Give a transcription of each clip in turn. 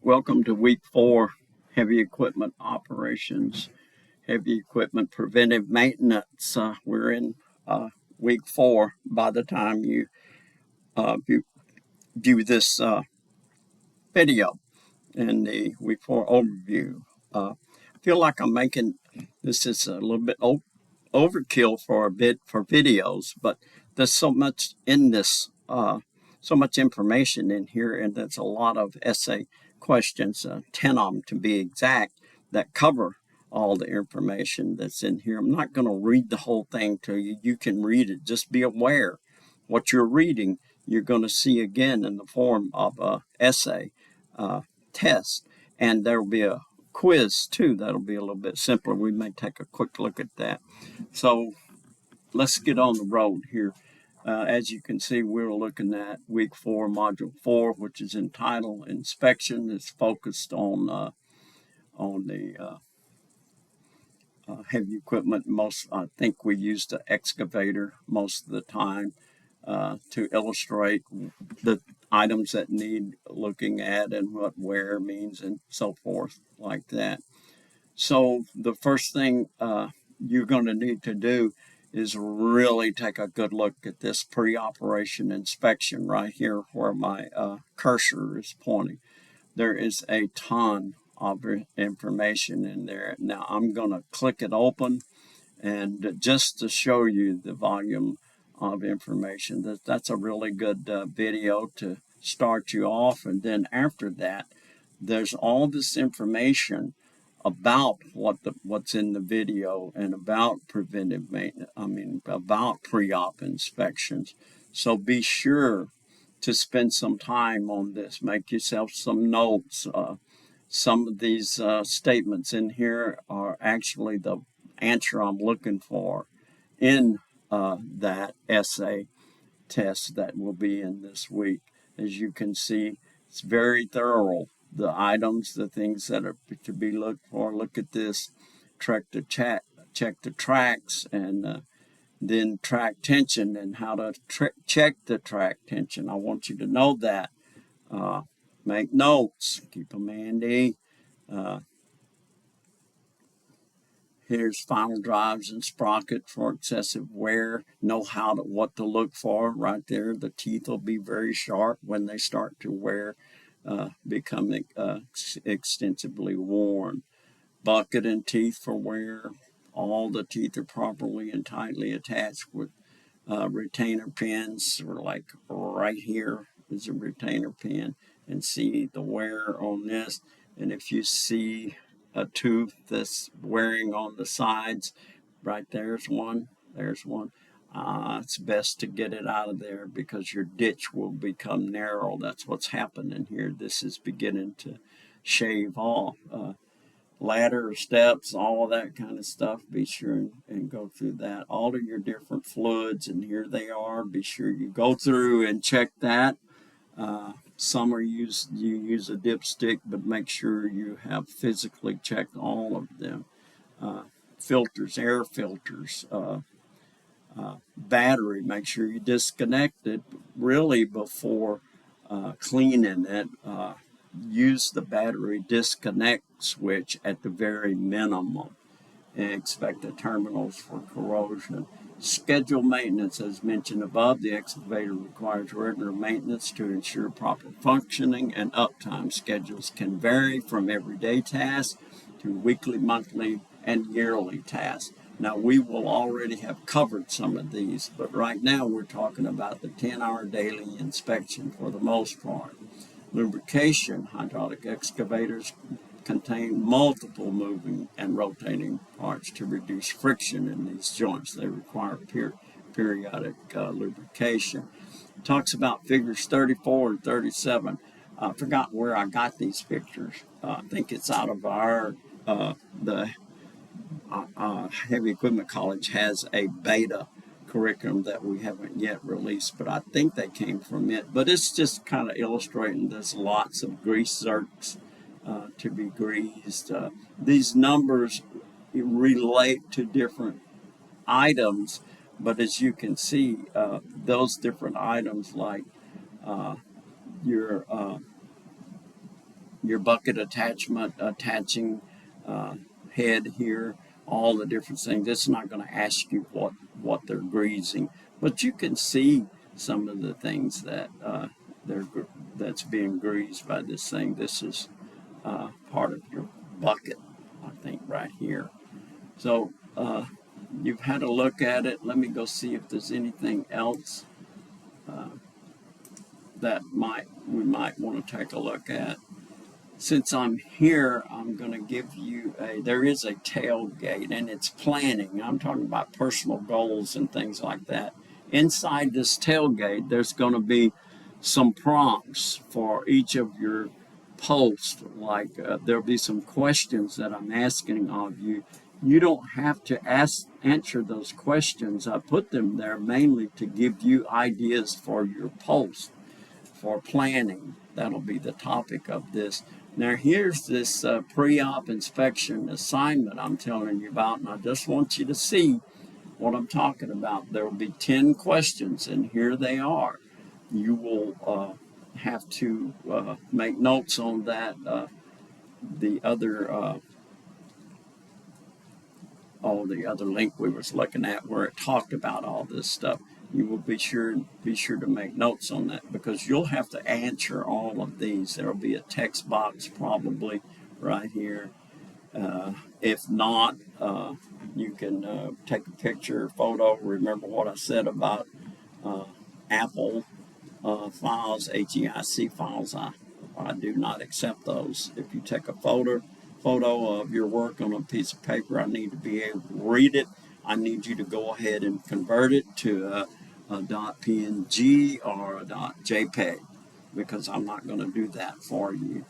Welcome to week 4, heavy equipment operations, heavy equipment preventive maintenance. We're in week 4 by the time you view this video in the week 4 overview. I feel like I'm making this is a little bit overkill for videos, but there's so much in this, so much information in here, and there's a lot of essay questions, 10 of them to be exact, that cover all the information that's in here. I'm not going to read the whole thing to you. You can read it. Just be aware what you're reading, you're going to see again in the form of a essay test, and there will be a quiz too. That'll be a little bit simpler. We may take a quick look at that. So let's get on the road here. As you can see, we're looking at week 4, module 4, which is entitled Inspection. It's focused on the heavy equipment. I think we used an excavator most of the time to illustrate the items that need looking at and what wear means and so forth like that. So the first thing you're going to need to do is really take a good look at this pre-operation inspection right here where my cursor is pointing. There is a ton of information in there. Now I'm going to click it open, and just to show you the volume of information, that's a really good video to start you off. And then after that, there's all this information about what's in the video and about preventive maintenance, about pre-op inspections. So be sure to spend some time on this. Make yourself some notes. Some of these statements in here are actually the answer I'm looking for in that essay test that will be in this week. As you can see, it's very thorough. The items, the things that are to be looked for. Look at this. Check the tracks, and then track tension and how to check the track tension. I want you to know that. Make notes. Keep them handy. Here's final drives and sprocket for excessive wear. Know what to look for right there. The teeth will be very sharp when they start to wear, become extensively worn. Bucket and teeth for wear. All the teeth are properly and tightly attached with retainer pins, or like right here is a retainer pin, and see the wear on this. And if you see a tooth that's wearing on the sides, right there's one. It's best to get it out of there because your ditch will become narrow. That's what's happening here. This is beginning to shave off. Ladder, steps, all of that kind of stuff. Be sure and go through that. All of your different fluids, and here they are. Be sure you go through and check that. Some you use a dipstick, but make sure you have physically checked all of them. Filters, air filters, battery, make sure you disconnect it really before cleaning it. Use the battery disconnect switch at the very minimum, and inspect the terminals for corrosion. Schedule maintenance. As mentioned above, the excavator requires regular maintenance to ensure proper functioning, and uptime schedules can vary from everyday tasks to weekly, monthly, and yearly tasks. Now, we will already have covered some of these, but right now we're talking about the 10-hour daily inspection for the most part. Lubrication. Hydraulic excavators contain multiple moving and rotating parts to reduce friction in these joints. They require periodic lubrication. It talks about figures 34 and 37. I forgot where I got these pictures. I think it's out of the Heavy Equipment College has a beta curriculum that we haven't yet released, but I think they came from it. But it's just kind of illustrating there's lots of grease zerks to be greased. These numbers relate to different items, but as you can see, those different items like your your bucket attachment, attaching head here, all the different things. It's not going to ask you what they're greasing, but you can see some of the things that they're that's being greased by this thing. This is part of your bucket, I think, right here. So you've had a look at it. Let me go see if there's anything else that we might want to take a look at. Since I'm here, I'm going to give you there is a tailgate, and it's planning. I'm talking about personal goals and things like that. Inside this tailgate, there's going to be some prompts for each of your posts. Like there'll be some questions that I'm asking of you. You don't have to answer those questions. I put them there mainly to give you ideas for your post, for planning. That'll be the topic of this. Now, here's this pre-op inspection assignment I'm telling you about, and I just want you to see what I'm talking about. There will be 10 questions, and here they are. You will have to make notes on that. The other the other link we was looking at where it talked about all this stuff. You will be sure to make notes on that, because you'll have to answer all of these. There'll be a text box probably right here. If not, you can take a picture, photo. Remember what I said about Apple files, HEIC files. I do not accept those. If you take a photo of your work on a piece of paper, I need to be able to read it. I need you to go ahead and convert it to a .png or a .jpeg, because I'm not going to do that for you.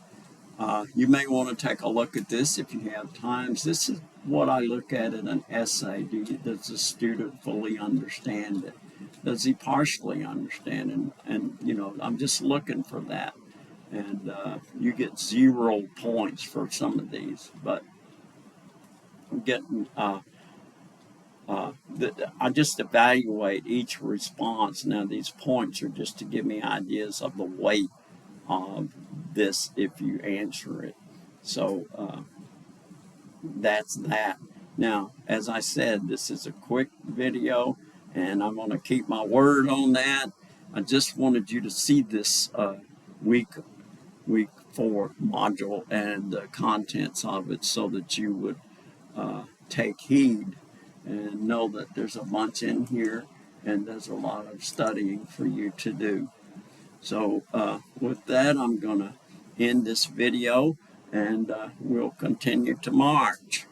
You may want to take a look at this if you have time. This is what I look at in an essay. Does the student fully understand it? Does he partially understand? And you know, I'm just looking for that. And you get 0 points for some of these, but I'm getting I just evaluate each response. Now, these points are just to give me ideas of the weight of this if you answer it. So that's that. Now, as I said, this is a quick video, and I'm going to keep my word on that. I just wanted you to see this week 4 module and the contents of it, so that you would take heed and know that there's a bunch in here, and there's a lot of studying for you to do. So with that, I'm going to end this video, and we'll continue to March.